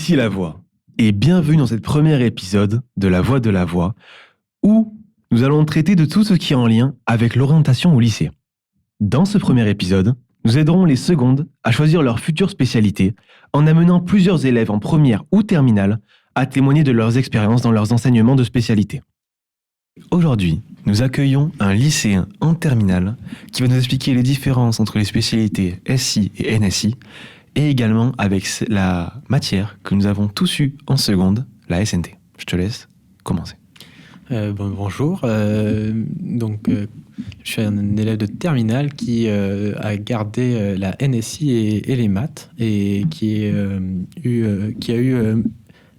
Ici La Voix, et bienvenue dans ce premier épisode de La Voix de la Voix, où nous allons traiter de tout ce qui est en lien avec l'orientation au lycée. Dans ce premier épisode, nous aiderons les secondes à choisir leur future spécialité en amenant plusieurs élèves en première ou terminale à témoigner de leurs expériences dans leurs enseignements de spécialité. Aujourd'hui, nous accueillons un lycéen en terminale qui va nous expliquer les différences entre les spécialités SI et NSI et également avec la matière que nous avons tous eue en seconde, la SNT. Je te laisse commencer. Bonjour, je suis un élève de terminale qui a gardé la NSI et les maths et qui a eu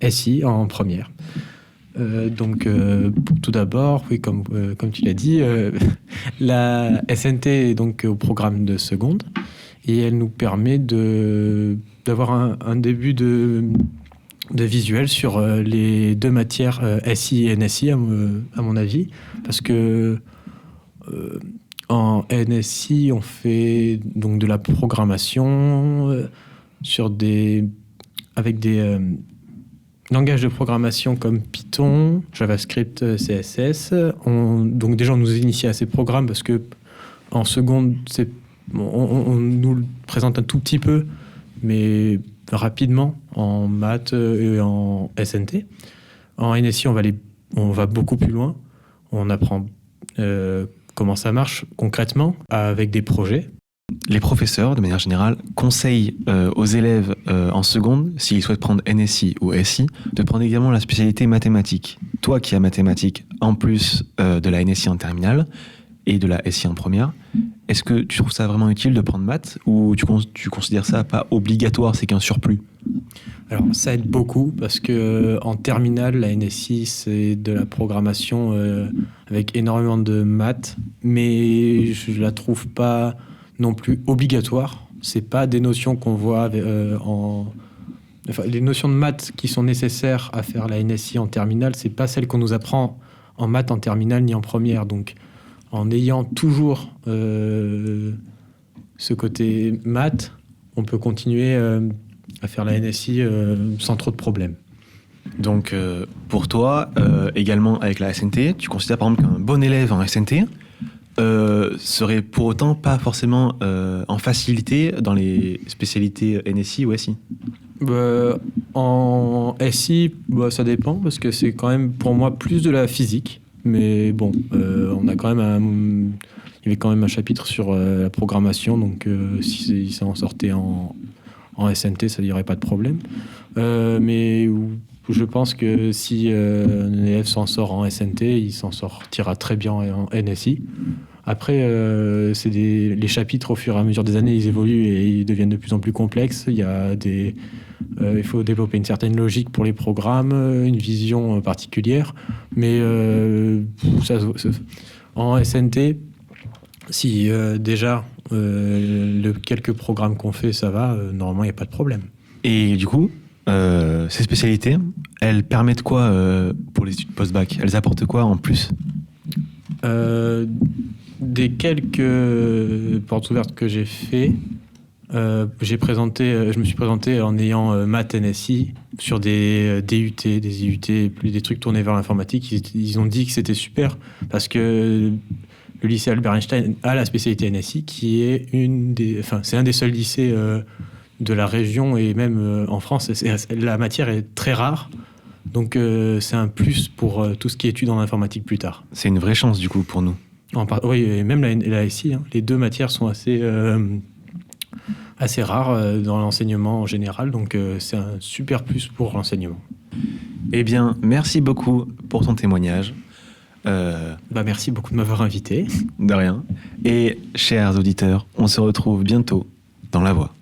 SI en première. Tout d'abord, oui, comme tu l'as dit, la SNT est donc au programme de seconde et elle nous permet d'avoir un début de visuel sur les deux matières SI et NSI, à mon avis, parce que en NSI, on fait donc de la programmation avec des langages de programmation comme Python, JavaScript, CSS. Donc déjà, on nous initie à ces programmes parce que en seconde, on nous le présente un tout petit peu, mais rapidement en maths et en SNT. En NSI, on va beaucoup plus loin. On apprend comment ça marche concrètement avec des projets. Les professeurs, de manière générale, conseillent aux élèves en seconde, s'ils souhaitent prendre NSI ou SI, de prendre également la spécialité mathématiques. Toi qui as mathématiques en plus de la NSI en terminale et de la SI en première, est-ce que tu trouves ça vraiment utile de prendre maths ou tu considères ça pas obligatoire, c'est qu'un surplus? Alors ça aide beaucoup parce que en terminale, la NSI c'est de la programmation avec énormément de maths, mais je la trouve pas non plus obligatoire. C'est pas des notions qu'on voit les notions de maths qui sont nécessaires à faire la NSI en terminale, c'est pas celles qu'on nous apprend en maths en terminale ni en première. Donc en ayant toujours ce côté maths, on peut continuer à faire la NSI sans trop de problèmes. Donc pour toi, également avec la SNT, tu considères par exemple qu'un bon élève en SNT serait pour autant pas forcément en facilité dans les spécialités NSI ou SI? En SI, ça dépend parce que c'est quand même pour moi plus de la physique. Mais bon, on a quand même il y avait quand même un chapitre sur la programmation, donc si ça en sortait en SNT, ça n'y aurait pas de problème. Mais je pense que si un élève s'en sort en SNT, il s'en sortira très bien en NSI. Après, les chapitres, au fur et à mesure des années, ils évoluent et ils deviennent de plus en plus complexes. Il faut développer une certaine logique pour les programmes, une vision particulière. Mais en SNT, si déjà quelques programmes qu'on fait, ça va, normalement, il n'y a pas de problème. Et du coup, ces spécialités, elles permettent quoi pour les études post-bac? Elles apportent quoi en plus? Des quelques portes ouvertes que j'ai fait, je me suis présenté en ayant maths NSI sur des DUT, des IUT, plus des trucs tournés vers l'informatique. Ils ont dit que c'était super parce que le lycée Albert Einstein a la spécialité NSI qui est c'est un des seuls lycées de la région et même en France. La matière est très rare. Donc c'est un plus pour tout ce qui est études en informatique plus tard. C'est une vraie chance du coup pour nous. Oui, et même la SI, les deux matières sont assez rares dans l'enseignement en général, donc c'est un super plus pour l'enseignement. Eh bien, merci beaucoup pour ton témoignage. Merci beaucoup de m'avoir invité. De rien. Et chers auditeurs, on se retrouve bientôt dans La Voix.